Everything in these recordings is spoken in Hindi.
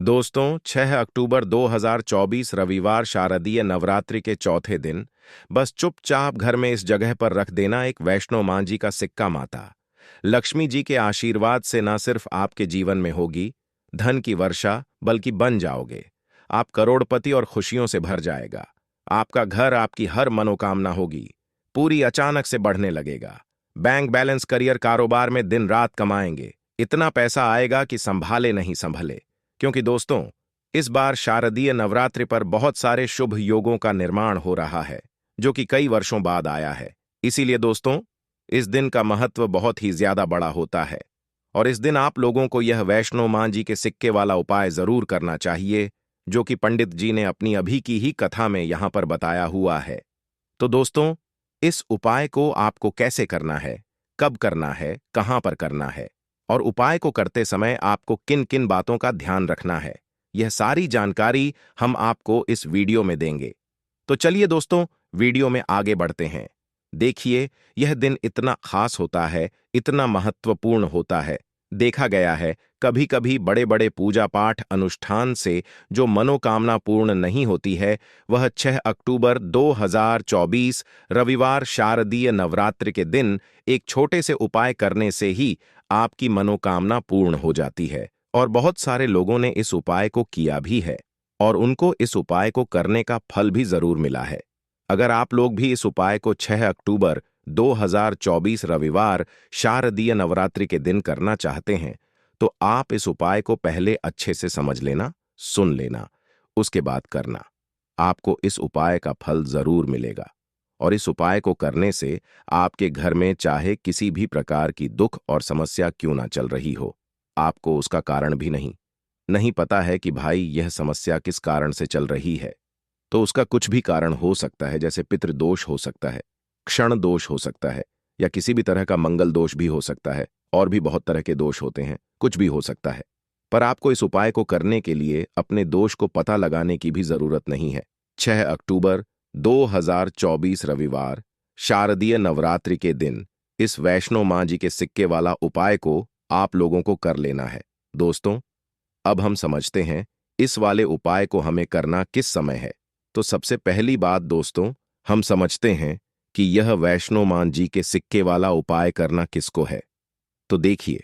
दोस्तों, 6 अक्टूबर 2024 रविवार शारदीय नवरात्रि के चौथे दिन बस चुपचाप घर में इस जगह पर रख देना एक वैष्णो मां जी का सिक्का माता लक्ष्मी जी के आशीर्वाद से न सिर्फ आपके जीवन में होगी धन की वर्षा, बल्कि बन जाओगे। आप करोड़पति और खुशियों से भर जाएगा। आपका घर, आपकी हर मनोकामना होगी पूरी, अचानक से बढ़ने लगेगा। बैंक बैलेंस, करियर, कारोबार में दिन रात कमाएंगे। इतना पैसा आएगा कि संभाले नहीं संभले। क्योंकि दोस्तों, इस बार शारदीय नवरात्रि पर बहुत सारे शुभ योगों का निर्माण हो रहा है, जो कि कई वर्षों बाद आया है। इसीलिए दोस्तों, इस दिन का महत्व बहुत ही ज्यादा बड़ा होता है और इस दिन आप लोगों को यह वैष्णो मां जी के सिक्के वाला उपाय जरूर करना चाहिए, जो कि पंडित जी ने अपनी अभी की ही कथा में यहां पर बताया हुआ है। तो दोस्तों, इस उपाय को आपको कैसे करना है, कब करना है, कहां पर करना है और उपाय को करते समय आपको किन किन बातों का ध्यान रखना है, यह सारी जानकारी हम आपको इस वीडियो में देंगे। तो चलिए दोस्तों, वीडियो में आगे बढ़ते हैं। देखिए, यह दिन इतना खास होता है, इतना महत्वपूर्ण होता है। देखा गया है, कभी कभी बड़े बड़े पूजा पाठ अनुष्ठान से जो मनोकामना पूर्ण नहीं होती है, वह 6 अक्टूबर 2024 रविवार शारदीय नवरात्रि के दिन एक छोटे से उपाय करने से ही आपकी मनोकामना पूर्ण हो जाती है। और बहुत सारे लोगों ने इस उपाय को किया भी है और उनको इस उपाय को करने का फल भी जरूर मिला है। अगर आप लोग भी इस उपाय को 6 अक्टूबर 2024 रविवार शारदीय नवरात्रि के दिन करना चाहते हैं, तो आप इस उपाय को पहले अच्छे से समझ लेना, सुन लेना, उसके बाद करना। आपको इस उपाय का फल जरूर मिलेगा और इस उपाय को करने से आपके घर में चाहे किसी भी प्रकार की दुख और समस्या क्यों ना चल रही हो, आपको उसका कारण भी नहीं पता है कि भाई यह समस्या किस कारण से चल रही है, तो उसका कुछ भी कारण हो सकता है। जैसे पितृदोष हो सकता है, क्षण दोष हो सकता है, या किसी भी तरह का मंगल दोष भी हो सकता है। और भी बहुत तरह के दोष होते हैं, कुछ भी हो सकता है। पर आपको इस उपाय को करने के लिए अपने दोष को पता लगाने की भी जरूरत नहीं है। 6 अक्टूबर 2024 रविवार शारदीय नवरात्रि के दिन इस वैष्णो मां जी के सिक्के वाला उपाय को आप लोगों को कर लेना है। दोस्तों, अब हम समझते हैं इस वाले उपाय को हमें करना किस समय है। तो सबसे पहली बात दोस्तों, हम समझते हैं कि यह वैष्णो मां जी के सिक्के वाला उपाय करना किसको है। तो देखिए,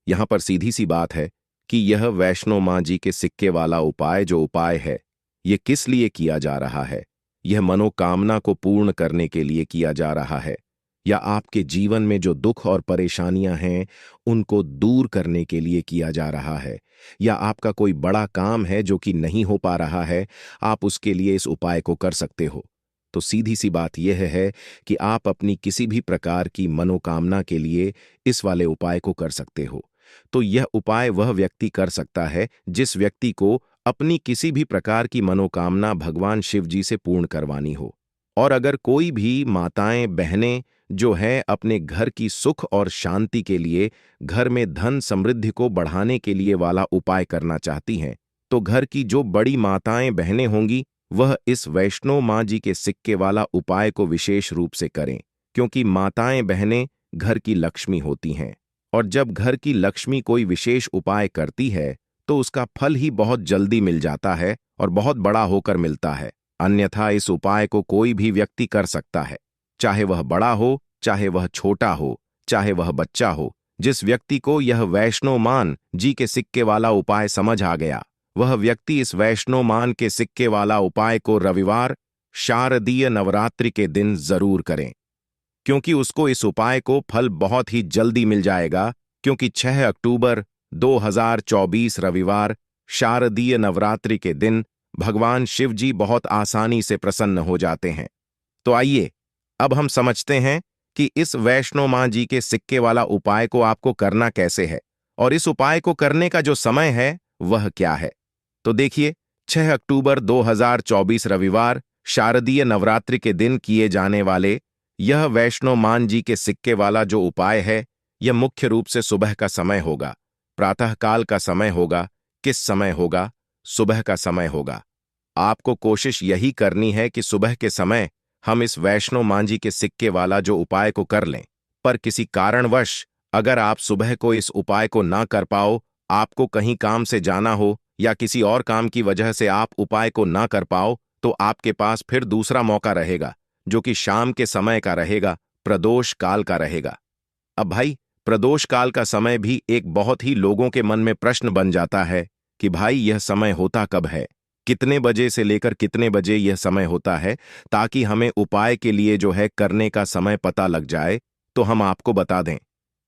यहां पर सीधी सी बात है कि यह वैष्णो मां जी के सिक्के वाला उपाय जो उपाय है, यह किस लिए किया जा रहा है। यह मनोकामना को पूर्ण करने के लिए किया जा रहा है, या आपके जीवन में जो दुख और परेशानियां हैं उनको दूर करने के लिए किया जा रहा है, या आपका कोई बड़ा काम है जो कि नहीं हो पा रहा है, आप उसके लिए इस उपाय को कर सकते हो। तो सीधी सी बात यह है कि आप अपनी किसी भी प्रकार की मनोकामना के लिए इस वाले उपाय को कर सकते हो। तो यह उपाय वह व्यक्ति कर सकता है जिस व्यक्ति को अपनी किसी भी प्रकार की मनोकामना भगवान शिव जी से पूर्ण करवानी हो। और अगर कोई भी माताएं, बहनें जो है अपने घर की सुख और शांति के लिए, घर में धन समृद्धि को बढ़ाने के लिए वाला उपाय करना चाहती हैं, तो घर की जो बड़ी माताएं, बहनें होंगी, वह इस वैष्णो मां जी के सिक्के वाला उपाय को विशेष रूप से करें। क्योंकि माताएं, बहनें घर की लक्ष्मी होती हैं और जब घर की लक्ष्मी कोई विशेष उपाय करती है तो उसका फल ही बहुत जल्दी मिल जाता है और बहुत बड़ा होकर मिलता है। अन्यथा इस उपाय को कोई भी व्यक्ति कर सकता है, चाहे वह बड़ा हो, चाहे वह छोटा हो, चाहे वह बच्चा हो। जिस व्यक्ति को यह वैष्णो मां जी के सिक्के वाला उपाय समझ आ गया, वह व्यक्ति इस वैष्णो मां के सिक्के वाला उपाय को रविवार शारदीय नवरात्रि के दिन जरूर करें, क्योंकि उसको इस उपाय को फल बहुत ही जल्दी मिल जाएगा। क्योंकि 6 अक्टूबर 2024 रविवार शारदीय नवरात्रि के दिन भगवान शिव जी बहुत आसानी से प्रसन्न हो जाते हैं। तो आइए, अब हम समझते हैं कि इस वैष्णो मां जी के सिक्के वाला उपाय को आपको करना कैसे है और इस उपाय को करने का जो समय है वह क्या है। तो देखिए, 6 अक्टूबर 2024 रविवार शारदीय नवरात्रि के दिन किए जाने वाले यह वैष्णो मां जी के सिक्के वाला जो उपाय है, यह मुख्य रूप से सुबह का समय होगा, प्रातःकाल का समय होगा। किस समय होगा? सुबह का समय होगा। आपको कोशिश यही करनी है कि सुबह के समय हम इस वैष्णो मां जी के सिक्के वाला जो उपाय को कर लें। पर किसी कारणवश अगर आप सुबह को इस उपाय को ना कर पाओ, आपको कहीं काम से जाना हो या किसी और काम की वजह से आप उपाय को ना कर पाओ, तो आपके पास फिर दूसरा मौका रहेगा, जो कि शाम के समय का रहेगा, प्रदोष काल का रहेगा। अब भाई, प्रदोष काल का समय भी एक बहुत ही लोगों के मन में प्रश्न बन जाता है कि भाई यह समय होता कब है, कितने बजे से लेकर कितने बजे यह समय होता है, ताकि हमें उपाय के लिए जो है करने का समय पता लग जाए। तो हम आपको बता दें,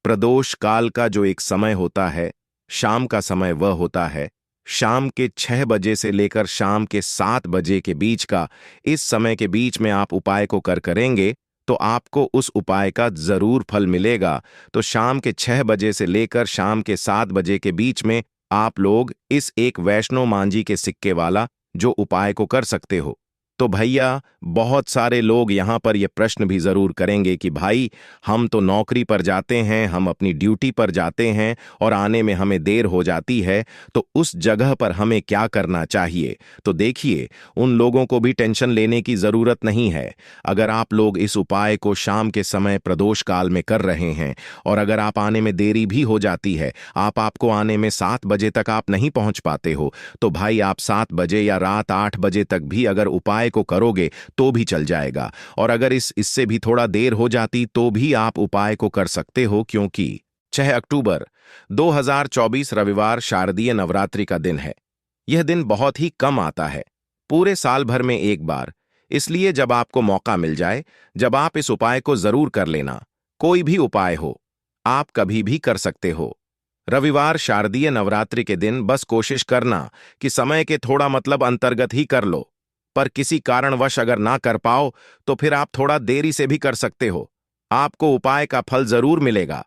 प्रदोष काल का जो एक समय होता है, शाम का समय वह होता है शाम के 6 बजे से लेकर शाम के 7 बजे के बीच का। इस समय के बीच में आप उपाय को करेंगे तो आपको उस उपाय का जरूर फल मिलेगा। तो शाम के 6 बजे से लेकर शाम के 7 बजे के बीच में आप लोग इस एक वैष्णो मांझी के सिक्के वाला जो उपाय को कर सकते हो। तो भैया, बहुत सारे लोग यहाँ पर यह प्रश्न भी जरूर करेंगे कि भाई, हम तो नौकरी पर जाते हैं, हम अपनी ड्यूटी पर जाते हैं और आने में हमें देर हो जाती है, तो उस जगह पर हमें क्या करना चाहिए। तो देखिए, उन लोगों को भी टेंशन लेने की जरूरत नहीं है। अगर आप लोग इस उपाय को शाम के समय प्रदोष काल में कर रहे हैं और अगर आप आने में देरी भी हो जाती है, आपको आने में 7 बजे तक आप नहीं पहुंच पाते हो, तो भाई आप 7 बजे या रात 8 बजे तक भी अगर उपाय को करोगे तो भी चल जाएगा। और अगर इससे भी थोड़ा देर हो जाती तो भी आप उपाय को कर सकते हो, क्योंकि 6 अक्टूबर 2024 रविवार शारदीय नवरात्रि का दिन है। यह दिन बहुत ही कम आता है, पूरे साल भर में एक बार। इसलिए जब आपको मौका मिल जाए, जब आप इस उपाय को जरूर कर लेना। कोई भी उपाय हो, आप कभी भी कर सकते हो। रविवार शारदीय नवरात्रि के दिन बस कोशिश करना कि समय के थोड़ा मतलब अंतर्गत ही कर लो। पर किसी कारणवश अगर ना कर पाओ तो फिर आप थोड़ा देरी से भी कर सकते हो, आपको उपाय का फल जरूर मिलेगा।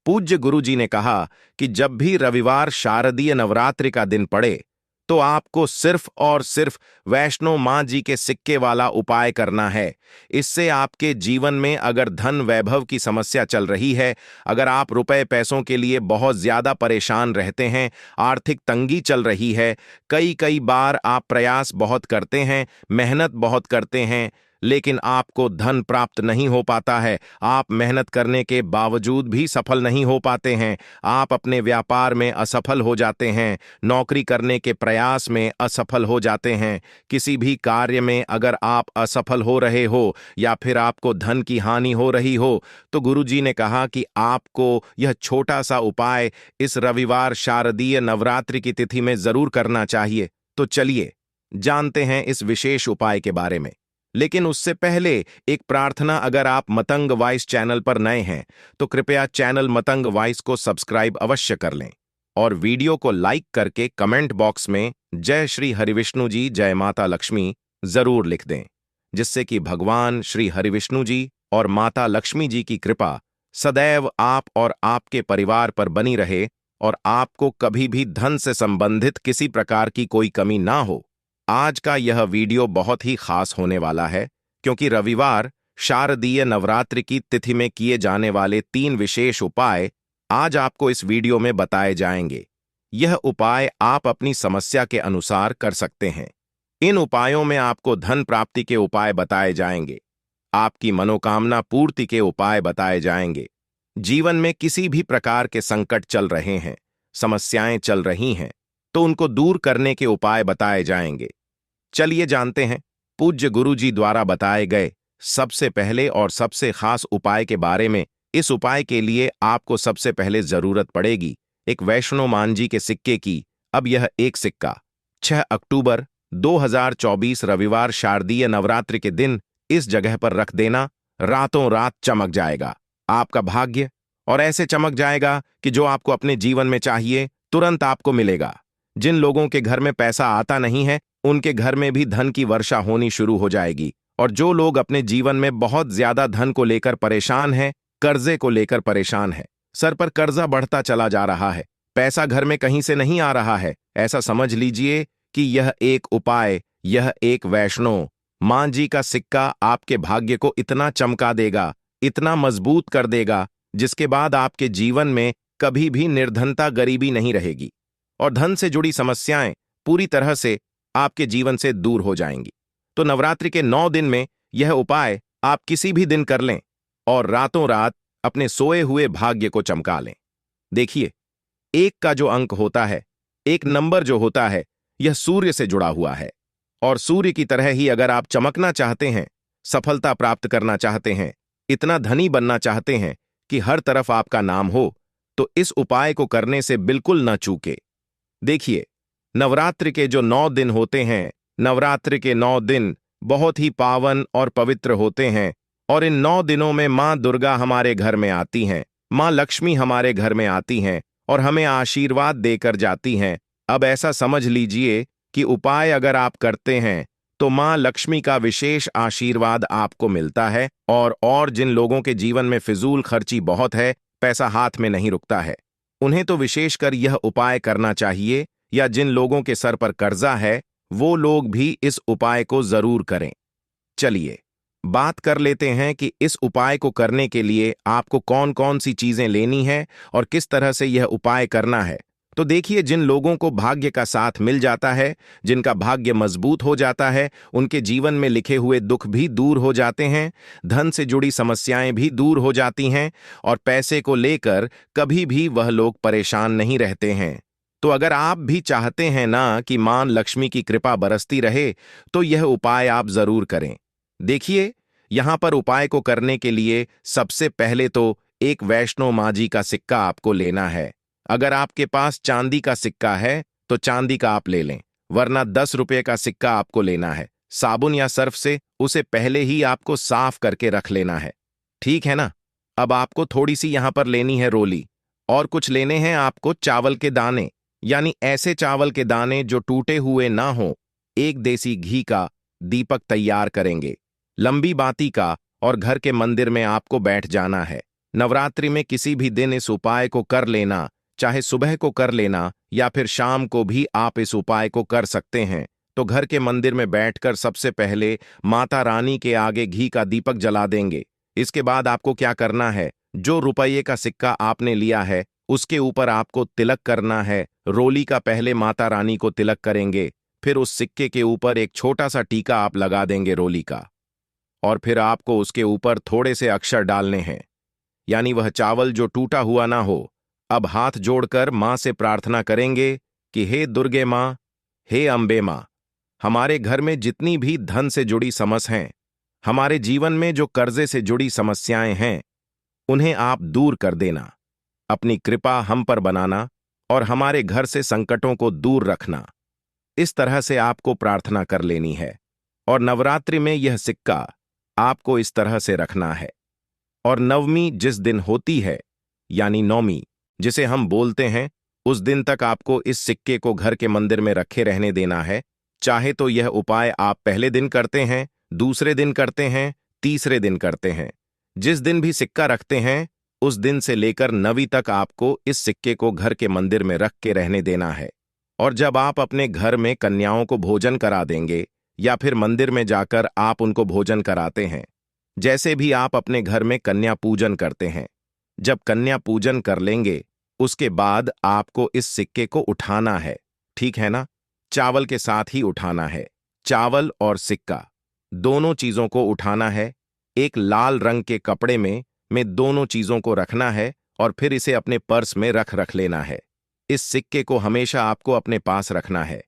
पूज्य गुरु जी ने कहा कि जब भी रविवार शारदीय नवरात्रि का दिन पड़े तो आपको सिर्फ और सिर्फ वैष्णो मां जी के सिक्के वाला उपाय करना है। इससे आपके जीवन में अगर धन वैभव की समस्या चल रही है, अगर आप रुपए पैसों के लिए बहुत ज्यादा परेशान रहते हैं, आर्थिक तंगी चल रही है, कई कई बार आप प्रयास बहुत करते हैं, मेहनत बहुत करते हैं, लेकिन आपको धन प्राप्त नहीं हो पाता है, आप मेहनत करने के बावजूद भी सफल नहीं हो पाते हैं, आप अपने व्यापार में असफल हो जाते हैं, नौकरी करने के प्रयास में असफल हो जाते हैं, किसी भी कार्य में अगर आप असफल हो रहे हो या फिर आपको धन की हानि हो रही हो, तो गुरुजी ने कहा कि आपको यह छोटा सा उपाय इस रविवार शारदीय नवरात्रि की तिथि में जरूर करना चाहिए। तो चलिए जानते हैं इस विशेष उपाय के बारे में। लेकिन उससे पहले एक प्रार्थना, अगर आप मतंग वॉइस चैनल पर नए हैं तो कृपया चैनल मतंग वॉइस को सब्सक्राइब अवश्य कर लें और वीडियो को लाइक करके कमेंट बॉक्स में जय श्री हरिविष्णु जी, जय माता लक्ष्मी जरूर लिख दें, जिससे कि भगवान श्री हरिविष्णु जी और माता लक्ष्मी जी की कृपा सदैव आप और आपके परिवार पर बनी रहे और आपको कभी भी धन से संबंधित किसी प्रकार की कोई कमी ना हो। आज का यह वीडियो बहुत ही खास होने वाला है, क्योंकि रविवार शारदीय नवरात्रि की तिथि में किए जाने वाले 3 विशेष उपाय आज आपको इस वीडियो में बताए जाएंगे। यह उपाय आप अपनी समस्या के अनुसार कर सकते हैं। इन उपायों में आपको धन प्राप्ति के उपाय बताए जाएंगे, आपकी मनोकामना पूर्ति के उपाय बताए जाएंगे, जीवन में किसी भी प्रकार के संकट चल रहे हैं, समस्याएं चल रही हैं, तो उनको दूर करने के उपाय बताए जाएंगे। चलिए जानते हैं पूज्य गुरु जी द्वारा बताए गए सबसे पहले और सबसे खास उपाय के बारे में। इस उपाय के लिए आपको सबसे पहले जरूरत पड़ेगी एक वैष्णो मां जी के सिक्के की। अब यह एक सिक्का 6 अक्टूबर 2024 रविवार शारदीय नवरात्रि के दिन इस जगह पर रख देना, रातों रात चमक जाएगा आपका भाग्य, और ऐसे चमक जाएगा कि जो आपको अपने जीवन में चाहिए तुरंत आपको मिलेगा। जिन लोगों के घर में पैसा आता नहीं है, उनके घर में भी धन की वर्षा होनी शुरू हो जाएगी। और जो लोग अपने जीवन में बहुत ज्यादा धन को लेकर परेशान हैं, कर्जे को लेकर परेशान है, सर पर कर्जा बढ़ता चला जा रहा है, पैसा घर में कहीं से नहीं आ रहा है, ऐसा समझ लीजिए कि यह एक उपाय, यह एक वैष्णो मां जी का सिक्का आपके भाग्य को इतना चमका देगा, इतना मजबूत कर देगा, जिसके बाद आपके जीवन में कभी भी निर्धनता, गरीबी नहीं रहेगी और धन से जुड़ी समस्याएं पूरी तरह से आपके जीवन से दूर हो जाएंगी। तो नवरात्रि के 9 दिन में यह उपाय आप किसी भी दिन कर लें और रातों रात अपने सोए हुए भाग्य को चमका लें। देखिए, 1 का जो अंक होता है एक नंबर जो होता है यह सूर्य से जुड़ा हुआ है, और सूर्य की तरह ही अगर आप चमकना चाहते हैं, सफलता प्राप्त करना चाहते हैं, इतना धनी बनना चाहते हैं कि हर तरफ आपका नाम हो, तो इस उपाय को करने से बिल्कुल न चूके। देखिए, नवरात्रि के जो 9 दिन होते हैं, नवरात्रि के 9 दिन बहुत ही पावन और पवित्र होते हैं, और इन 9 दिनों में माँ दुर्गा हमारे घर में आती हैं, माँ लक्ष्मी हमारे घर में आती हैं और हमें आशीर्वाद देकर जाती हैं। अब ऐसा समझ लीजिए कि उपाय अगर आप करते हैं तो माँ लक्ष्मी का विशेष आशीर्वाद आपको मिलता है, और जिन लोगों के जीवन में फिजूल खर्ची बहुत है, पैसा हाथ में नहीं रुकता है, उन्हें तो विशेषकर यह उपाय करना चाहिए, या जिन लोगों के सर पर कर्जा है वो लोग भी इस उपाय को जरूर करें। चलिए बात कर लेते हैं कि इस उपाय को करने के लिए आपको कौन कौन सी चीजें लेनी है और किस तरह से यह उपाय करना है। तो देखिए, जिन लोगों को भाग्य का साथ मिल जाता है, जिनका भाग्य मजबूत हो जाता है, उनके जीवन में लिखे हुए दुख भी दूर हो जाते हैं, धन से जुड़ी समस्याएं भी दूर हो जाती हैं, और पैसे को लेकर कभी भी वह लोग परेशान नहीं रहते हैं। तो अगर आप भी चाहते हैं ना कि मां लक्ष्मी की कृपा बरसती रहे, तो यह उपाय आप जरूर करें। देखिए, यहां पर उपाय को करने के लिए सबसे पहले तो एक वैष्णो मां जी का सिक्का आपको लेना है। अगर आपके पास चांदी का सिक्का है तो चांदी का आप ले लें, वरना 10 रुपये का सिक्का आपको लेना है। साबुन या सर्फ से उसे पहले ही आपको साफ करके रख लेना है, ठीक है ना। अब आपको थोड़ी सी यहां पर लेनी है रोली, और कुछ लेने हैं आपको चावल के दाने, यानी ऐसे चावल के दाने जो टूटे हुए ना हो। एक देसी घी का दीपक तैयार करेंगे, लंबी बाती का, और घर के मंदिर में आपको बैठ जाना है। नवरात्रि में किसी भी दिन इस उपाय को कर लेना, चाहे सुबह को कर लेना या फिर शाम को भी आप इस उपाय को कर सकते हैं। तो घर के मंदिर में बैठकर सबसे पहले माता रानी के आगे घी का दीपक जला देंगे। इसके बाद आपको क्या करना है, जो रुपये का सिक्का आपने लिया है उसके ऊपर आपको तिलक करना है। रोली का पहले माता रानी को तिलक करेंगे, फिर उस सिक्के के ऊपर एक छोटा सा टीका आप लगा देंगे रोली का, और फिर आपको उसके ऊपर थोड़े से अक्षर डालने हैं, यानी वह चावल जो टूटा हुआ ना हो। अब हाथ जोड़कर मां से प्रार्थना करेंगे कि हे दुर्गे मां, हे अंबे मां, हमारे घर में जितनी भी धन से जुड़ी समस्याएं हैं, हमारे जीवन में जो कर्जे से जुड़ी समस्याएं हैं, उन्हें आप दूर कर देना। अपनी कृपा हम पर बनाना और हमारे घर से संकटों को दूर रखना। इस तरह से आपको प्रार्थना कर लेनी है, और नवरात्रि में यह सिक्का आपको इस तरह से रखना है। और नवमी जिस दिन होती है, यानी नौमी जिसे हम बोलते हैं, उस दिन तक आपको इस सिक्के को घर के मंदिर में रखे रहने देना है। चाहे तो यह उपाय आप पहले दिन करते हैं, दूसरे दिन करते हैं, तीसरे दिन करते हैं, जिस दिन भी सिक्का रखते हैं उस दिन से लेकर 9वीं तक आपको इस सिक्के को घर के मंदिर में रख के रहने देना है। और जब आप अपने घर में कन्याओं को भोजन करा देंगे या फिर मंदिर में जाकर आप उनको भोजन कराते हैं, जैसे भी आप अपने घर में कन्या पूजन करते हैं, जब कन्या पूजन कर लेंगे उसके बाद आपको इस सिक्के को उठाना है, ठीक है ना। चावल के साथ ही उठाना है, चावल और सिक्का दोनों चीजों को उठाना है। एक लाल रंग के कपड़े में दोनों चीजों को रखना है, और फिर इसे अपने पर्स में रख लेना है। इस सिक्के को हमेशा आपको अपने पास रखना है,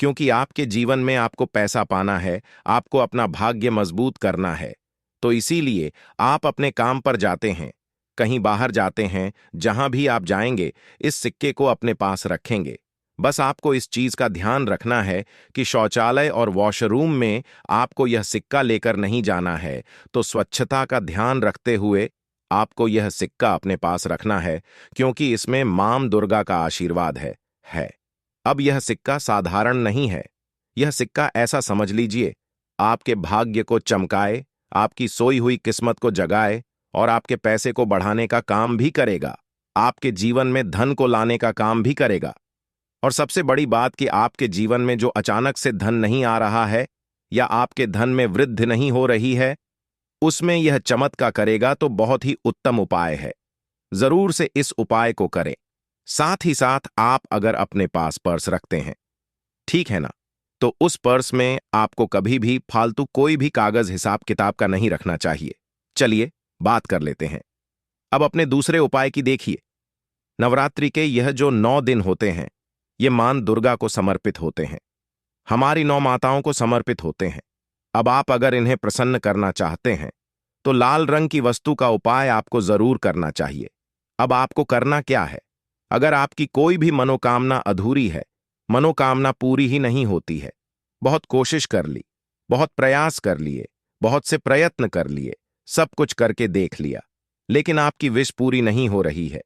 क्योंकि आपके जीवन में आपको पैसा पाना है, आपको अपना भाग्य मजबूत करना है। तो इसीलिए आप अपने काम पर जाते हैं, कहीं बाहर जाते हैं, जहां भी आप जाएंगे इस सिक्के को अपने पास रखेंगे। बस आपको इस चीज का ध्यान रखना है कि शौचालय और वॉशरूम में आपको यह सिक्का लेकर नहीं जाना है। तो स्वच्छता का ध्यान रखते हुए आपको यह सिक्का अपने पास रखना है, क्योंकि इसमें मां दुर्गा का आशीर्वाद है। अब यह सिक्का साधारण नहीं है, यह सिक्का ऐसा समझ लीजिए आपके भाग्य को चमकाए, आपकी सोई हुई किस्मत को जगाए, और आपके पैसे को बढ़ाने का काम भी करेगा, आपके जीवन में धन को लाने का काम भी करेगा। और सबसे बड़ी बात कि आपके जीवन में जो अचानक से धन नहीं आ रहा है या आपके धन में वृद्धि नहीं हो रही है, उसमें यह चमत्कार करेगा। तो बहुत ही उत्तम उपाय है, जरूर से इस उपाय को करें। साथ ही साथ आप अगर अपने पास पर्स रखते हैं, ठीक है ना, तो उस पर्स में आपको कभी भी फालतू कोई भी कागज हिसाब किताब का नहीं रखना चाहिए। चलिए बात कर लेते हैं अब अपने दूसरे उपाय की। देखिए, नवरात्रि के यह जो 9 दिन होते हैं, ये मान दुर्गा को समर्पित होते हैं, हमारी 9 माताओं को समर्पित होते हैं। अब आप अगर इन्हें प्रसन्न करना चाहते हैं तो लाल रंग की वस्तु का उपाय आपको जरूर करना चाहिए। अब आपको करना क्या है? अगर आपकी कोई भी मनोकामना अधूरी है, मनोकामना पूरी ही नहीं होती है, बहुत कोशिश कर ली, बहुत प्रयास कर लिए, बहुत से प्रयत्न कर लिए, सब कुछ करके देख लिया, लेकिन आपकी विश पूरी नहीं हो रही है,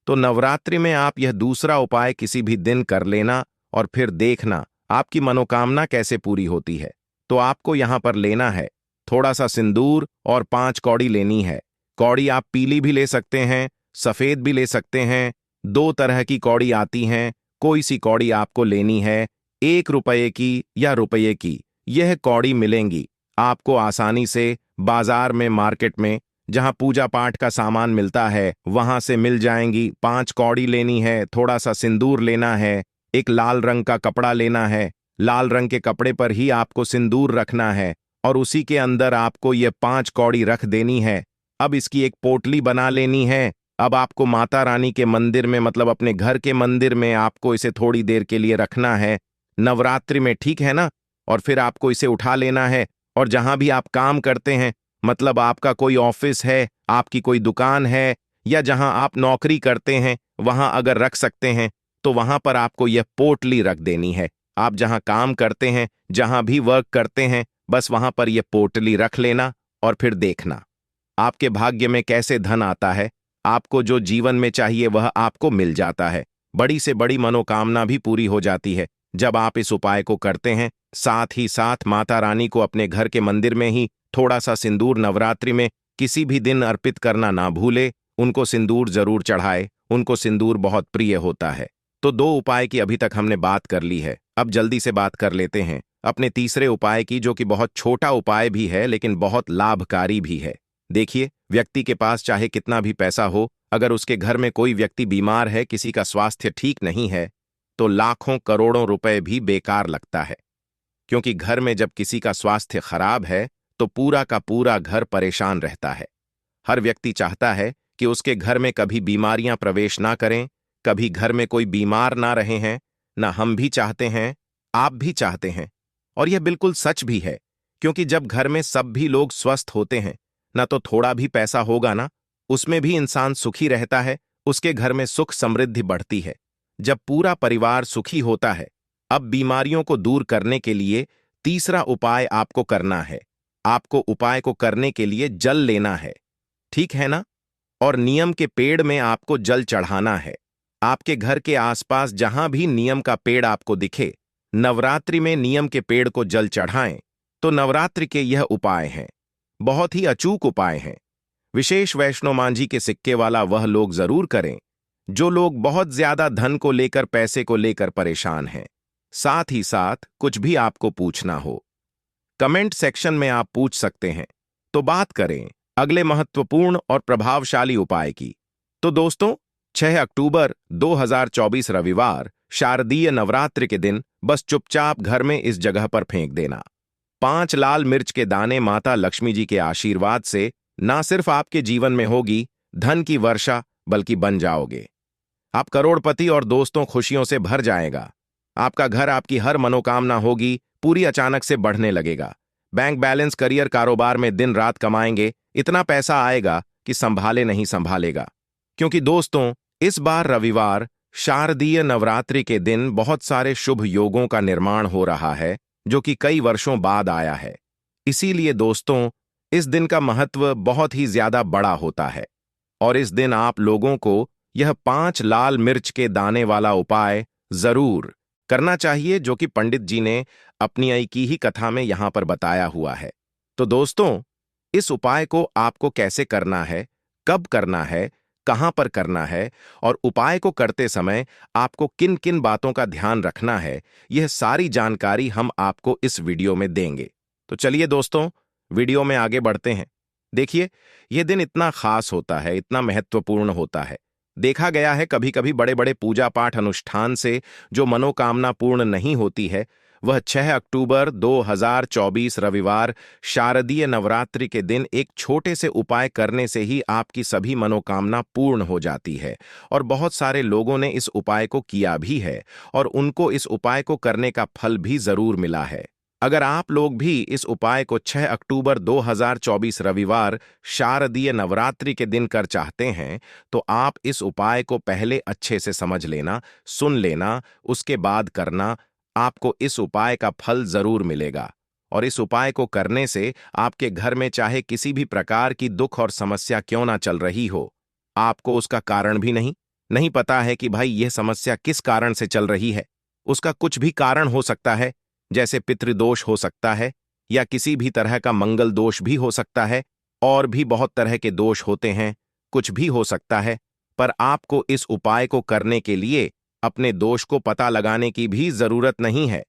तो नवरात्रि में आप यह दूसरा उपाय किसी भी दिन कर लेना और फिर देखना आपकी मनोकामना कैसे पूरी होती है। तो आपको यहां पर लेना है थोड़ा सा सिंदूर और 5 कौड़ी लेनी है। कौड़ी आप पीली भी ले सकते हैं, सफेद भी ले सकते हैं, 2 तरह की कौड़ी आती हैं, कोई सी कौड़ी आपको लेनी है, 1 रुपये की या रुपये की, यह कौड़ी मिलेंगी आपको आसानी से बाजार में, मार्केट में, जहां पूजा पाठ का सामान मिलता है वहां से मिल जाएंगी। 5 कौड़ी लेनी है, थोड़ा सा सिंदूर लेना है, एक लाल रंग का कपड़ा लेना है, लाल रंग के कपड़े पर ही आपको सिंदूर रखना है और उसी के अंदर आपको ये 5 कौड़ी रख देनी है। अब इसकी एक पोटली बना लेनी है। अब आपको माता रानी के मंदिर में, मतलब अपने घर के मंदिर में, आपको इसे थोड़ी देर के लिए रखना है नवरात्रि में, ठीक है ना? और फिर आपको इसे उठा लेना है और जहां भी आप काम करते हैं, मतलब आपका कोई ऑफिस है, आपकी कोई दुकान है, या जहां आप नौकरी करते हैं वहां अगर रख सकते हैं तो वहां पर आपको यह पोटली रख देनी है। आप जहां काम करते हैं, जहां भी वर्क करते हैं, बस वहां पर यह पोटली रख लेना और फिर देखना आपके भाग्य में कैसे धन आता है। आपको जो जीवन में चाहिए वह आपको मिल जाता है, बड़ी से बड़ी मनोकामना भी पूरी हो जाती है जब आप इस उपाय को करते हैं। साथ ही साथ माता रानी को अपने घर के मंदिर में ही थोड़ा सा सिंदूर नवरात्रि में किसी भी दिन अर्पित करना ना भूले। उनको सिंदूर जरूर चढ़ाए, उनको सिंदूर बहुत प्रिय होता है। तो 2 उपाय की अभी तक हमने बात कर ली है, अब जल्दी से बात कर लेते हैं अपने तीसरे उपाय की, जो कि बहुत छोटा उपाय भी है लेकिन बहुत लाभकारी भी है। देखिए, व्यक्ति के पास चाहे कितना भी पैसा हो, अगर उसके घर में कोई व्यक्ति बीमार है, किसी का स्वास्थ्य ठीक नहीं है, तो लाखों करोड़ों रुपए भी बेकार लगता है। क्योंकि घर में जब किसी का स्वास्थ्य खराब है तो पूरा का पूरा घर परेशान रहता है। हर व्यक्ति चाहता है कि उसके घर में कभी बीमारियां प्रवेश ना करें, कभी घर में कोई बीमार ना रहे हैं। ना हम भी चाहते हैं, आप भी चाहते हैं, और यह बिल्कुल सच भी है। क्योंकि जब घर में सब भी लोग स्वस्थ होते हैं, ना तो थोड़ा भी पैसा होगा ना, उसमें भी इंसान सुखी रहता है, उसके घर में सुख समृद्धि बढ़ती है। जब पूरा परिवार सुखी होता है। अब बीमारियों को दूर करने के लिए तीसरा उपाय आपको करना है। आपको उपाय को करने के लिए जल लेना है, ठीक है ना? और नीम के पेड़ में आपको जल चढ़ाना है। आपके घर के आसपास जहां भी नीम का पेड़ आपको दिखे, नवरात्रि में नीम के पेड़ को जल चढ़ाएं। तो नवरात्रि के यह उपाय हैं, बहुत ही अचूक उपाय हैं। विशेष वैष्णो मांझी के सिक्के वाला वह लोग जरूर करें जो लोग बहुत ज्यादा धन को लेकर, पैसे को लेकर परेशान हैं। साथ ही साथ कुछ भी आपको पूछना हो, कमेंट सेक्शन में आप पूछ सकते हैं। तो बात करें अगले महत्वपूर्ण और प्रभावशाली उपाय की। तो दोस्तों, 6 अक्टूबर 2024 रविवार शारदीय नवरात्रि के दिन बस चुपचाप घर में इस जगह पर फेंक देना 5 लाल मिर्च के दाने। माता लक्ष्मी जी के आशीर्वाद से ना सिर्फ आपके जीवन में होगी धन की वर्षा, बल्कि बन जाओगे आप करोड़पति और दोस्तों खुशियों से भर जाएगा। आपका घर, आपकी हर मनोकामना होगी पूरी, अचानक से बढ़ने लगेगा। बैंक बैलेंस, करियर, कारोबार में दिन रात कमाएंगे, इतना पैसा आएगा कि संभाले नहीं संभालेगा। क्योंकि दोस्तों, इस बार रविवार शारदीय नवरात्रि के दिन बहुत सारे शुभ योगों का निर्माण हो रहा है, जो कि कई वर्षों बाद आया है। इसीलिए दोस्तों, इस दिन का महत्व बहुत ही ज्यादा बड़ा होता है और इस दिन आप लोगों को यह 5 लाल मिर्च के दाने वाला उपाय जरूर करना चाहिए, जो कि पंडित जी ने अपनी आई की ही कथा में यहां पर बताया हुआ है। तो दोस्तों, इस उपाय को आपको कैसे करना है, कब करना है, कहां पर करना है और उपाय को करते समय आपको किन किन बातों का ध्यान रखना है, यह सारी जानकारी हम आपको इस वीडियो में देंगे। तो चलिए दोस्तों, वीडियो में आगे बढ़ते हैं। देखिए, यह दिन इतना खास होता है, इतना महत्वपूर्ण होता है। देखा गया है कभी कभी बड़े बड़े पूजा पाठ अनुष्ठान से जो मनोकामना पूर्ण नहीं होती है, वह 6 अक्टूबर 2024 रविवार शारदीय नवरात्रि के दिन एक छोटे से उपाय करने से ही आपकी सभी मनोकामना पूर्ण हो जाती है। और बहुत सारे लोगों ने इस उपाय को किया भी है और उनको इस उपाय को करने का फल भी जरूर मिला है। अगर आप लोग भी इस उपाय को 6 अक्टूबर 2024 रविवार शारदीय नवरात्रि के दिन कर चाहते हैं, तो आप इस उपाय को पहले अच्छे से समझ लेना, सुन लेना, उसके बाद करना। आपको इस उपाय का फल जरूर मिलेगा। और इस उपाय को करने से आपके घर में चाहे किसी भी प्रकार की दुख और समस्या क्यों ना चल रही हो, आपको उसका कारण भी नहीं पता है कि भाई यह समस्या किस कारण से चल रही है। उसका कुछ भी कारण हो सकता है, जैसे पितृदोष हो सकता है या किसी भी तरह का मंगल दोष भी हो सकता है, और भी बहुत तरह के दोष होते हैं, कुछ भी हो सकता है। पर आपको इस उपाय को करने के लिए अपने दोष को पता लगाने की भी जरूरत नहीं है।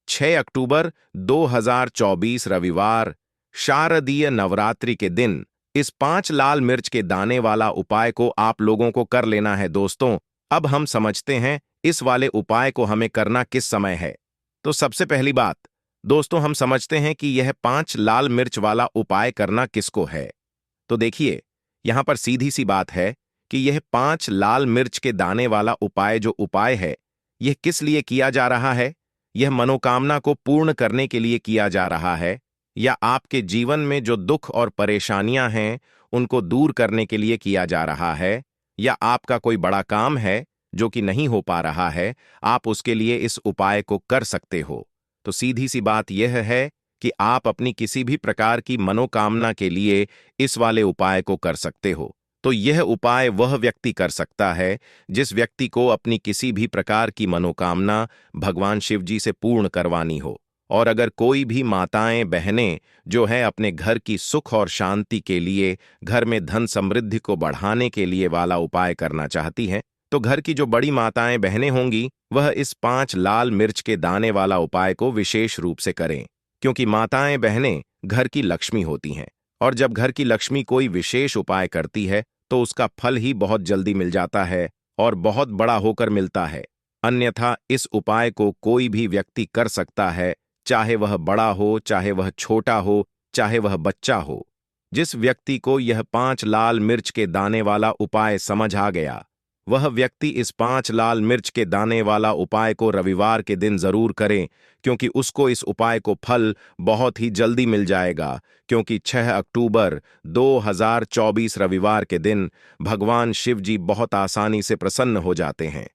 6 अक्टूबर 2024 रविवार शारदीय नवरात्रि के दिन इस 5 लाल मिर्च के दाने वाला उपाय को आप लोगों को कर लेना है। दोस्तों, अब हम समझते हैं इस वाले उपाय को हमें करना किस समय है। तो सबसे पहली बात दोस्तों, हम समझते हैं कि यह 5 लाल मिर्च वाला उपाय करना किसको है। तो देखिए, यहां पर सीधी सी बात है कि यह 5 लाल मिर्च के दाने वाला उपाय जो उपाय है, यह किस लिए किया जा रहा है। यह मनोकामना को पूर्ण करने के लिए किया जा रहा है, या आपके जीवन में जो दुख और परेशानियां हैं उनको दूर करने के लिए किया जा रहा है, या आपका कोई बड़ा काम है जो कि नहीं हो पा रहा है, आप उसके लिए इस उपाय को कर सकते हो। तो सीधी सी बात यह है कि आप अपनी किसी भी प्रकार की मनोकामना के लिए इस वाले उपाय को कर सकते हो। तो यह उपाय वह व्यक्ति कर सकता है जिस व्यक्ति को अपनी किसी भी प्रकार की मनोकामना भगवान शिव जी से पूर्ण करवानी हो। और अगर कोई भी माताएं बहनें जो है अपने घर की सुख और शांति के लिए, घर में धन समृद्धि को बढ़ाने के लिए वाला उपाय करना चाहती हैं, तो घर की जो बड़ी माताएं बहनें होंगी वह इस 5 लाल मिर्च के दाने वाला उपाय को विशेष रूप से करें। क्योंकि माताएं बहनें घर की लक्ष्मी होती हैं, और जब घर की लक्ष्मी कोई विशेष उपाय करती है तो उसका फल ही बहुत जल्दी मिल जाता है और बहुत बड़ा होकर मिलता है। अन्यथा इस उपाय को कोई भी व्यक्ति कर सकता है, चाहे वह बड़ा हो, चाहे वह छोटा हो, चाहे वह बच्चा हो। जिस व्यक्ति को यह 5 लाल मिर्च के दाने वाला उपाय समझ आ गया, वह व्यक्ति इस 5 लाल मिर्च के दाने वाला उपाय को रविवार के दिन जरूर करें, क्योंकि उसको इस उपाय को फल बहुत ही जल्दी मिल जाएगा। क्योंकि 6 अक्टूबर 2024 रविवार के दिन भगवान शिव जी बहुत आसानी से प्रसन्न हो जाते हैं।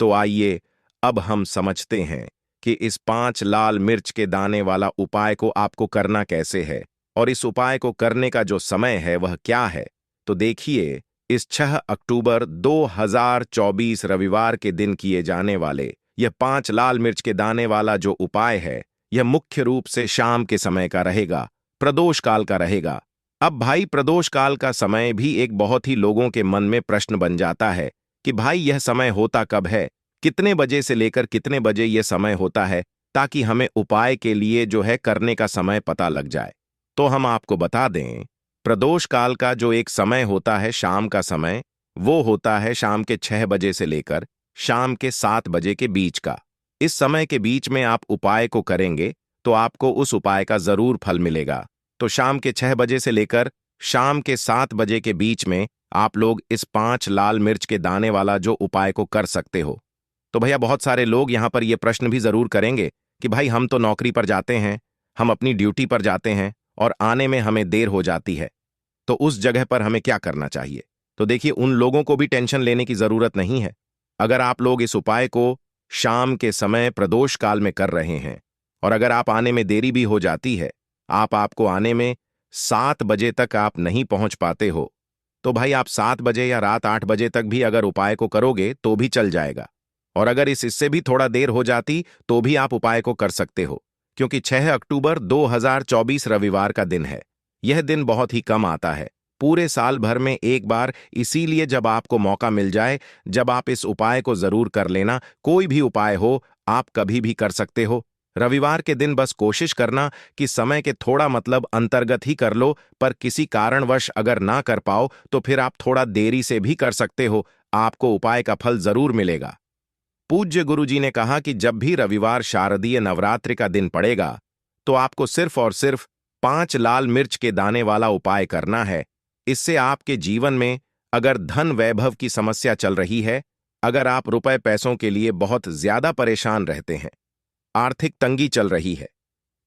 तो आइए अब हम समझते हैं कि इस 5 लाल मिर्च के दाने वाला उपाय को आपको करना कैसे है, और इस उपाय को करने का जो समय है वह क्या है। तो देखिए, इस 6 अक्टूबर 2024 रविवार के दिन किए जाने वाले यह 5 लाल मिर्च के दाने वाला जो उपाय है, यह मुख्य रूप से शाम के समय का रहेगा, प्रदोष काल का रहेगा। अब भाई, प्रदोष काल का समय भी एक बहुत ही लोगों के मन में प्रश्न बन जाता है कि भाई यह समय होता कब है, कितने बजे से लेकर कितने बजे यह समय होता है, ताकि हमें उपाय के लिए जो है करने का समय पता लग जाए। तो हम आपको बता दें, प्रदोष काल का जो एक समय होता है शाम का समय, वो होता है शाम के 6 बजे से लेकर शाम के 7 बजे के बीच का। इस समय के बीच में आप उपाय को करेंगे तो आपको उस उपाय का जरूर फल मिलेगा। तो शाम के 6 बजे से लेकर शाम के 7 बजे के बीच में आप लोग इस 5 लाल मिर्च के दाने वाला जो उपाय को कर सकते हो। तो भैया, बहुत सारे लोग यहाँ पर ये प्रश्न भी जरूर करेंगे कि भाई हम तो नौकरी पर जाते हैं, हम अपनी ड्यूटी पर जाते हैं और आने में हमें देर हो जाती है, तो उस जगह पर हमें क्या करना चाहिए। तो देखिए, उन लोगों को भी टेंशन लेने की जरूरत नहीं है। अगर आप लोग इस उपाय को शाम के समय प्रदोष काल में कर रहे हैं, और अगर आप आने में देरी भी हो जाती है, आपको आने में 7 बजे तक आप नहीं पहुंच पाते हो, तो भाई आप 7 बजे या रात 8 बजे तक भी अगर उपाय को करोगे तो भी चल जाएगा। और अगर इससे भी थोड़ा देर हो जाती तो भी आप उपाय को कर सकते हो, क्योंकि 6 अक्टूबर 2024 रविवार का दिन है। यह दिन बहुत ही कम आता है, पूरे साल भर में एक बार। इसीलिए जब आपको मौका मिल जाए, जब आप इस उपाय को जरूर कर लेना। कोई भी उपाय हो, आप कभी भी कर सकते हो। रविवार के दिन बस कोशिश करना कि समय के थोड़ा मतलब अंतर्गत ही कर लो, पर किसी कारणवश अगर ना कर पाओ तो फिर आप थोड़ा देरी से भी कर सकते हो, आपको उपाय का फल जरूर मिलेगा। पूज्य गुरुजी ने कहा कि जब भी रविवार शारदीय नवरात्रि का दिन पड़ेगा तो आपको सिर्फ और सिर्फ 5 लाल मिर्च के दाने वाला उपाय करना है। इससे आपके जीवन में अगर धन वैभव की समस्या चल रही है, अगर आप रुपए पैसों के लिए बहुत ज्यादा परेशान रहते हैं, आर्थिक तंगी चल रही है,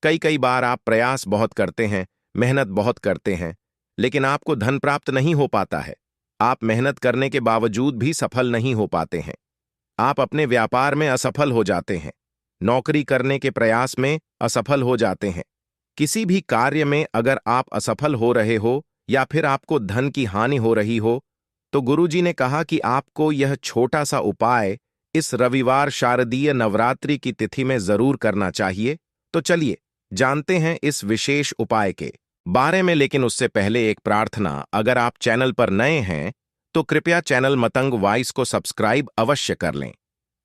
कई कई बार आप प्रयास बहुत करते हैं, मेहनत बहुत करते हैं, लेकिन आपको धन प्राप्त नहीं हो पाता है, आप मेहनत करने के बावजूद भी सफल नहीं हो पाते हैं, आप अपने व्यापार में असफल हो जाते हैं, नौकरी करने के प्रयास में असफल हो जाते हैं, किसी भी कार्य में अगर आप असफल हो रहे हो या फिर आपको धन की हानि हो रही हो, तो गुरुजी ने कहा कि आपको यह छोटा सा उपाय इस रविवार शारदीय नवरात्रि की तिथि में जरूर करना चाहिए। तो चलिए जानते हैं इस विशेष उपाय के बारे में, लेकिन उससे पहले एक प्रार्थना, अगर आप चैनल पर नए हैं तो कृपया चैनल मतंग वॉइस को सब्सक्राइब अवश्य कर लें।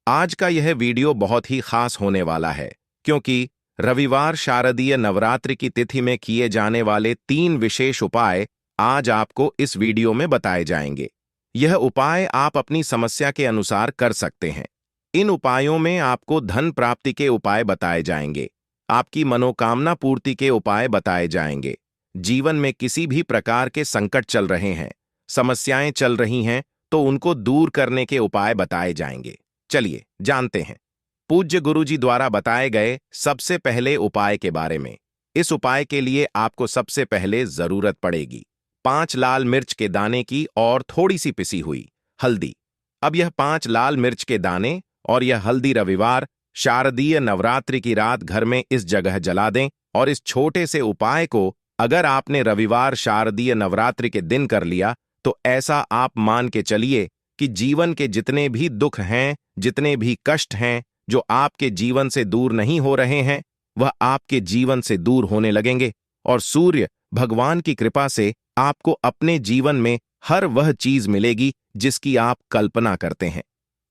आज का यह वीडियो बहुत ही खास होने वाला है, क्योंकि रविवार शारदीय नवरात्रि की तिथि में किए जाने वाले 3 विशेष उपाय आज आपको इस वीडियो में बताए जाएंगे। यह उपाय आप अपनी समस्या के अनुसार कर सकते हैं। इन उपायों में आपको धन प्राप्ति के उपाय बताए जाएंगे, आपकी मनोकामना पूर्ति के उपाय बताए जाएंगे। जीवन में किसी भी प्रकार के संकट चल रहे हैं, समस्याएं चल रही हैं, तो उनको दूर करने के उपाय बताए जाएंगे। चलिए जानते हैं पूज्य गुरुजी द्वारा बताए गए सबसे पहले उपाय के बारे में। इस उपाय के लिए आपको सबसे पहले जरूरत पड़ेगी 5 लाल मिर्च के दाने की और थोड़ी सी पिसी हुई हल्दी। अब यह 5 लाल मिर्च के दाने और यह हल्दी रविवार शारदीय नवरात्रि की रात घर में इस जगह जला दें, और इस छोटे से उपाय को अगर आपने रविवार शारदीय नवरात्रि के दिन कर लिया तो ऐसा आप मान के चलिए कि जीवन के जितने भी दुख हैं, जितने भी कष्ट हैं जो आपके जीवन से दूर नहीं हो रहे हैं, वह आपके जीवन से दूर होने लगेंगे, और सूर्य भगवान की कृपा से आपको अपने जीवन में हर वह चीज मिलेगी जिसकी आप कल्पना करते हैं।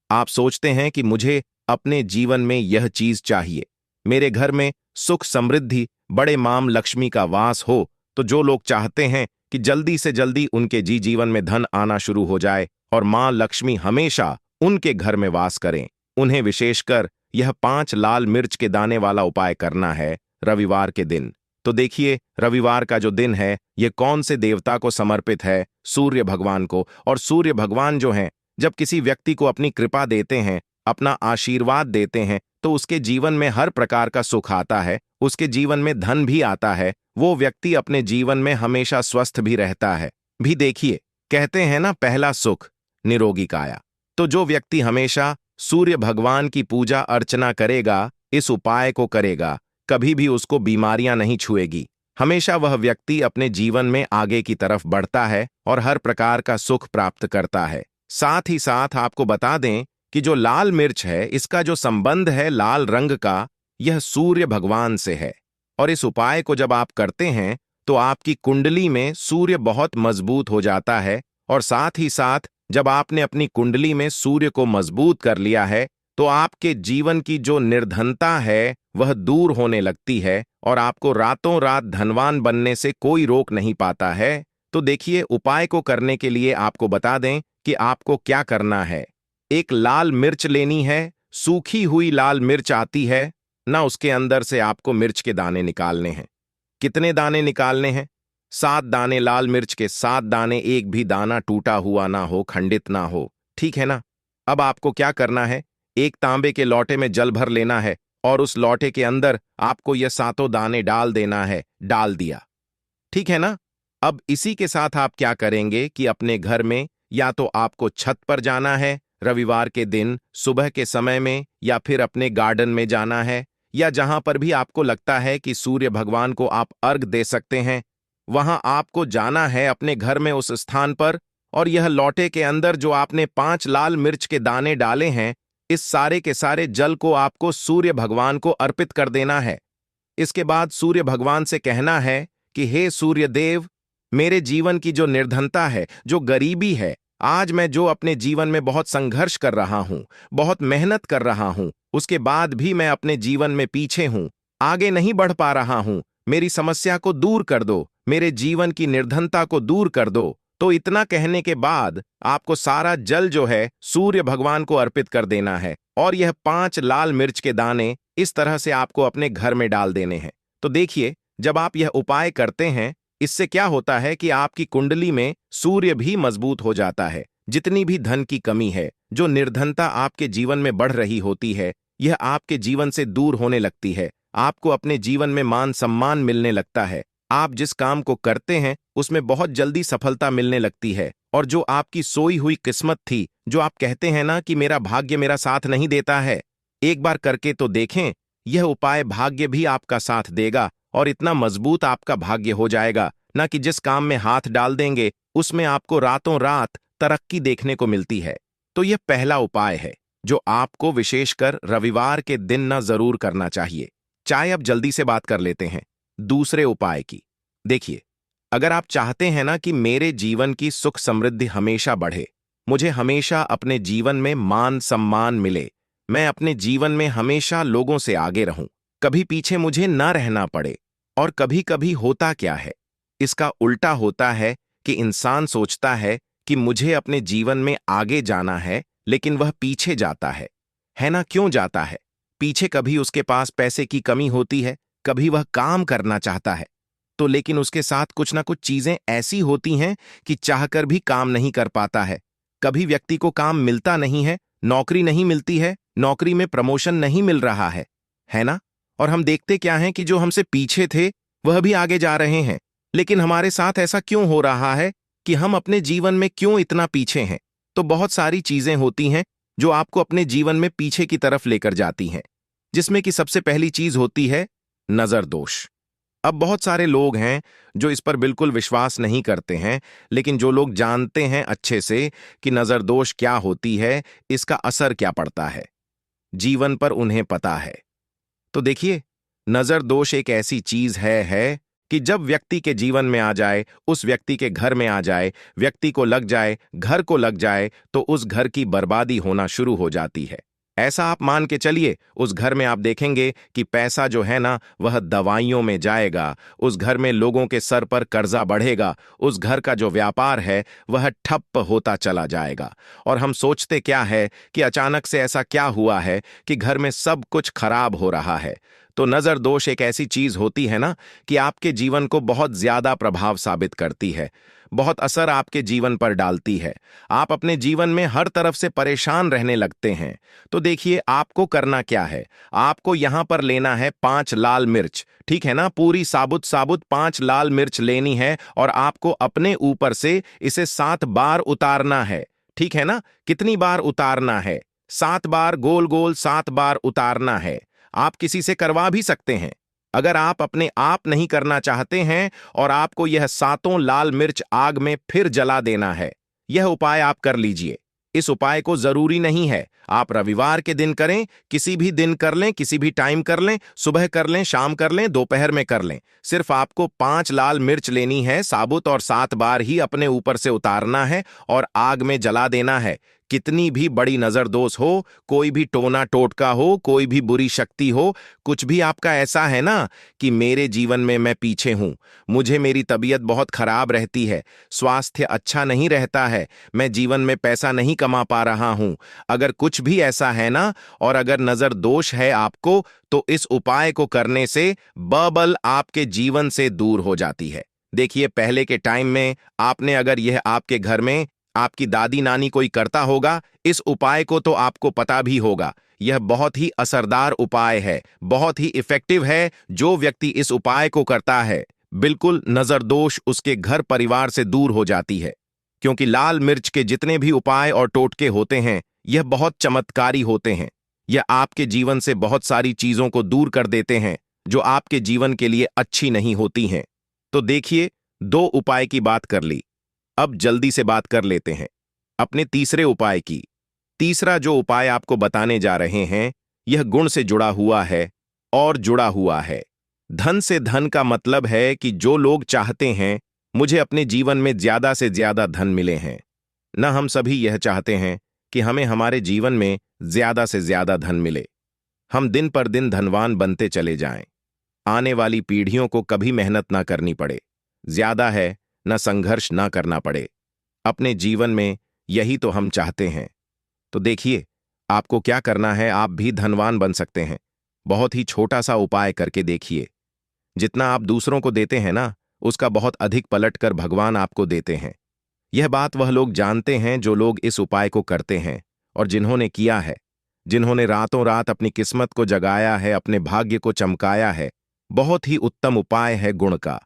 आप सोचते हैं कि मुझे अपने जीवन में यह चीज चाहिए, मेरे घर में सुख समृद्धि बड़े माम लक्ष्मी का वास हो, तो जो लोग चाहते हैं कि जल्दी से जल्दी उनके जीवन में धन आना शुरू हो जाए और मां लक्ष्मी हमेशा उनके घर में वास करें, उन्हें विशेषकर यह 5 लाल मिर्च के दाने वाला उपाय करना है रविवार के दिन। तो देखिए रविवार का जो दिन है यह कौन से देवता को समर्पित है? सूर्य भगवान को। और सूर्य भगवान जो हैं, जब किसी व्यक्ति को अपनी कृपा देते हैं, अपना आशीर्वाद देते हैं, तो उसके जीवन में हर प्रकार का सुख आता है, उसके जीवन में धन भी आता है, वो व्यक्ति अपने जीवन में हमेशा स्वस्थ भी रहता है। भी देखिए कहते हैं ना, पहला सुख निरोगी काया। तो जो व्यक्ति हमेशा सूर्य भगवान की पूजा अर्चना करेगा, इस उपाय को करेगा, कभी भी उसको बीमारियां नहीं छुएगी, हमेशा वह व्यक्ति अपने जीवन में आगे की तरफ बढ़ता है और हर प्रकार का सुख प्राप्त करता है। साथ ही साथ आपको बता दें कि जो लाल मिर्च है, इसका जो संबंध है लाल रंग का, यह सूर्य भगवान से है, और इस उपाय को जब आप करते हैं तो आपकी कुंडली में सूर्य बहुत मजबूत हो जाता है, और साथ ही साथ जब आपने अपनी कुंडली में सूर्य को मजबूत कर लिया है तो आपके जीवन की जो निर्धनता है वह दूर होने लगती है, और आपको रातों रात धनवान बनने से कोई रोक नहीं पाता है। तो देखिए उपाय को करने के लिए आपको बता दें कि आपको क्या करना है। एक लाल मिर्च लेनी है, सूखी हुई लाल मिर्च आती है ना, उसके अंदर से आपको मिर्च के दाने निकालने हैं। कितने दाने निकालने हैं? 7 दाने लाल मिर्च के, 7 दाने, एक भी दाना टूटा हुआ ना हो, खंडित ना हो, ठीक है ना। अब आपको क्या करना है, एक तांबे के लोटे में जल भर लेना है और उस लोटे के अंदर आपको यह 7 दाने डाल देना है। डाल दिया, ठीक है ना। अब इसी के साथ आप क्या करेंगे कि अपने घर में या तो आपको छत पर जाना है रविवार के दिन सुबह के समय में, या फिर अपने गार्डन में जाना है, या जहां पर भी आपको लगता है कि सूर्य भगवान को आप अर्घ दे सकते हैं, वहां आपको जाना है अपने घर में उस स्थान पर, और यह लोटे के अंदर जो आपने 5 लाल मिर्च के दाने डाले हैं, इस सारे के सारे जल को आपको सूर्य भगवान को अर्पित कर देना है। इसके बाद सूर्य भगवान से कहना है कि हे सूर्य देव, मेरे जीवन की जो निर्धनता है, जो गरीबी है, आज मैं जो अपने जीवन में बहुत संघर्ष कर रहा हूं, बहुत मेहनत कर रहा हूं, उसके बाद भी मैं अपने जीवन में पीछे हूं, आगे नहीं बढ़ पा रहा हूं, मेरी समस्या को दूर कर दो, मेरे जीवन की निर्धनता को दूर कर दो। तो इतना कहने के बाद आपको सारा जल जो है सूर्य भगवान को अर्पित कर देना है और यह 5 लाल मिर्च के दाने इस तरह से आपको अपने घर में डाल देने हैं। तो देखिए, जब आप यह उपाय करते हैं, इससे क्या होता है कि आपकी कुंडली में सूर्य भी मजबूत हो जाता है। जितनी भी धन की कमी है, जो निर्धनता आपके जीवन में बढ़ रही होती है, यह आपके जीवन से दूर होने लगती है। आपको अपने जीवन में मान सम्मान मिलने लगता है। आप जिस काम को करते हैं उसमें बहुत जल्दी सफलता मिलने लगती है और जो आपकी सोई हुई किस्मत थी, जो आप कहते हैं ना कि मेरा भाग्य मेरा साथ नहीं देता है, एक बार करके तो देखें। यह उपाय भाग्य भी आपका साथ देगा और इतना मजबूत आपका भाग्य हो जाएगा ना कि जिस काम में हाथ डाल देंगे उसमें आपको रातों रात तरक्की देखने को मिलती है। तो यह पहला उपाय है जो आपको विशेषकर रविवार के दिन ना जरूर करना चाहिए। चाहे अब जल्दी से बात कर लेते हैं दूसरे उपाय की। देखिए, अगर आप चाहते हैं ना कि मेरे जीवन की सुख समृद्धि हमेशा बढ़े, मुझे हमेशा अपने जीवन में मान सम्मान मिले, मैं अपने जीवन में हमेशा लोगों से आगे रहूं, कभी पीछे मुझे ना रहना पड़े। और कभी कभी होता क्या है, इसका उल्टा होता है कि इंसान सोचता है कि मुझे अपने जीवन में आगे जाना है, लेकिन वह पीछे जाता है ना? क्यों जाता है पीछे? कभी उसके पास पैसे की कमी होती है, कभी वह काम करना चाहता है, तो लेकिन उसके साथ कुछ ना कुछ चीजें ऐसी होती हैं कि चाहकर भी काम नहीं कर पाता है। कभी व्यक्ति को काम मिलता नहीं है, नौकरी नहीं मिलती है, नौकरी में प्रमोशन नहीं मिल रहा है ना? और हम देखते क्या हैं कि जो हमसे पीछे थे वह भी आगे जा रहे हैं। लेकिन हमारे साथ ऐसा क्यों हो रहा है कि हम अपने जीवन में क्यों इतना पीछे हैं? तो बहुत सारी चीजें होती हैं जो आपको अपने जीवन में पीछे की तरफ लेकर जाती हैं, जिसमें कि सबसे पहली चीज होती है नजर दोष। अब बहुत सारे लोग हैं जो इस पर बिल्कुल विश्वास नहीं करते हैं, लेकिन जो लोग जानते हैं अच्छे से कि नजर दोष क्या होती है, इसका असर क्या पड़ता है जीवन पर, उन्हें पता है। तो देखिए, नजर दोष एक ऐसी चीज है कि जब व्यक्ति के जीवन में आ जाए, उस व्यक्ति के घर में आ जाए, व्यक्ति को लग जाए, घर को लग जाए, तो उस घर की बर्बादी होना शुरू हो जाती है। ऐसा आप मान के चलिए, उस घर में आप देखेंगे कि पैसा जो है ना वह दवाइयों में जाएगा, उस घर में लोगों के सर पर कर्जा बढ़ेगा, उस घर का जो व्यापार है वह ठप्प होता चला जाएगा। और हम सोचते क्या है कि अचानक से ऐसा क्या हुआ है कि घर में सब कुछ खराब हो रहा है। तो नजर दोष एक ऐसी चीज होती है ना कि आपके जीवन को बहुत ज्यादा प्रभाव साबित करती है, बहुत असर आपके जीवन पर डालती है। आप अपने जीवन में हर तरफ से परेशान रहने लगते हैं। तो देखिए, आपको करना क्या है, आपको यहां पर लेना है 5 लाल मिर्च, ठीक है ना? पूरी साबुत साबुत 5 लाल मिर्च लेनी है और आपको अपने ऊपर से इसे 7 बार उतारना है, ठीक है ना? कितनी बार उतारना है? 7 बार, गोल गोल 7 बार उतारना है। आप किसी से करवा भी सकते हैं। अगर आप अपने आप नहीं करना चाहते हैं और आपको यह 7 लाल मिर्च आग में फिर जला देना है, यह उपाय आप कर लीजिए। इस उपाय को जरूरी नहीं है आप रविवार के दिन करें, किसी भी दिन कर लें, किसी भी टाइम कर लें, सुबह कर लें, शाम कर लें, दोपहर में कर लें। सिर्फ आपको 5 लाल मिर्च लेनी है साबुत और 7 बार ही अपने ऊपर से उतारना है और आग में जला देना है। कितनी भी बड़ी नजरदोष हो, कोई भी टोना टोटका हो, कोई भी बुरी शक्ति हो, कुछ भी आपका ऐसा है ना कि मेरे जीवन में मैं पीछे हूं, मुझे मेरी तबीयत बहुत खराब रहती है, स्वास्थ्य अच्छा नहीं रहता है, मैं जीवन में पैसा नहीं कमा पा रहा हूं, अगर कुछ भी ऐसा है ना और अगर नजर दोष है आपको, तो इस उपाय को करने से बबल आपके जीवन से दूर हो जाती है। देखिए, पहले के टाइम में आपने अगर यह आपके घर में आपकी दादी नानी कोई करता होगा, इस उपाय को तो आपको पता भी होगा। यह बहुत ही असरदार उपाय है, बहुत ही इफेक्टिव है। जो व्यक्ति इस उपाय को करता है, बिल्कुल नजर दोष उसके घर परिवार से दूर हो जाती है। क्योंकि लाल मिर्च के जितने भी उपाय और टोटके होते हैं, यह बहुत चमत्कारी होते हैं। यह आपके जीवन से बहुत सारी चीजों को दूर कर देते हैं जो आपके जीवन के लिए अच्छी नहीं होती हैं। तो देखिए, 2 उपाय की बात कर ली, अब जल्दी से बात कर लेते हैं अपने तीसरे उपाय की। तीसरा जो उपाय आपको बताने जा रहे हैं, यह गुण से जुड़ा हुआ है और जुड़ा हुआ है धन से। धन का मतलब है कि जो लोग चाहते हैं मुझे अपने जीवन में ज्यादा से ज्यादा धन मिले हैं ना, हम सभी यह चाहते हैं कि हमें हमारे जीवन में ज्यादा से ज्यादा धन मिले, हम दिन पर दिन धनवान बनते चले जाएं, आने वाली पीढ़ियों को कभी मेहनत ना करनी पड़े, ज्यादा है ना संघर्ष ना करना पड़े, अपने जीवन में यही तो हम चाहते हैं। तो देखिए, आपको क्या करना है, आप भी धनवान बन सकते हैं। बहुत ही छोटा सा उपाय करके देखिए। जितना आप दूसरों को देते हैं ना, उसका बहुत अधिक पलट कर भगवान आपको देते हैं। यह बात वह लोग जानते हैं जो लोग इस उपाय को करते हैं और जिन्होंने किया है, जिन्होंने रातों रात अपनी किस्मत को जगाया है, अपने भाग्य को चमकाया है। बहुत ही उत्तम उपाय है गुण का।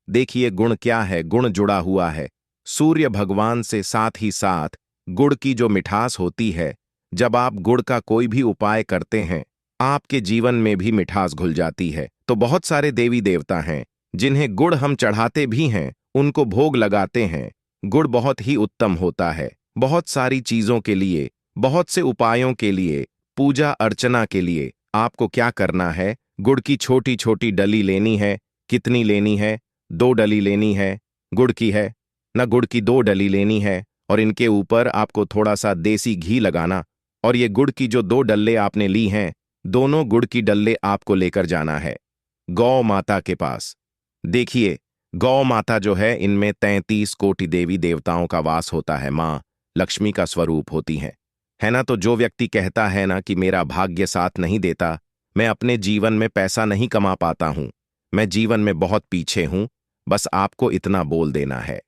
देखिए गुण क्या है, गुण जुड़ा हुआ है सूर्य भगवान से, साथ ही साथ गुड़ की जो मिठास होती है। जब आप गुड़ का कोई भी उपाय करते हैं, आपके जीवन में भी मिठास घुल जाती है। तो बहुत सारे देवी देवता हैं जिन्हें गुड़ हम चढ़ाते भी हैं, उनको भोग लगाते हैं। गुड़ बहुत ही उत्तम होता है बहुत सारी चीजों के लिए, बहुत से उपायों के लिए, पूजा अर्चना के लिए। आपको क्या करना है, गुड़ की छोटी छोटी डली लेनी है। कितनी लेनी है? 2 डली लेनी है। गुड़ की है ना, गुड़ की 2 डली लेनी है और इनके ऊपर आपको थोड़ा सा देसी घी लगाना। और ये गुड़ की जो 2 डल्ले आपने ली हैं, दोनों गुड़ की डल्ले आपको लेकर जाना है गौ माता के पास। देखिए, गौ माता जो है, इनमें 33 कोटि देवी देवताओं का वास होता है, माँ लक्ष्मी का स्वरूप होती है ना। तो जो व्यक्ति कहता है ना कि मेरा भाग्य साथ नहीं देता, मैं अपने जीवन में पैसा नहीं कमा पाता हूं, मैं जीवन में बहुत पीछे हूं, बस आपको इतना बोल देना है,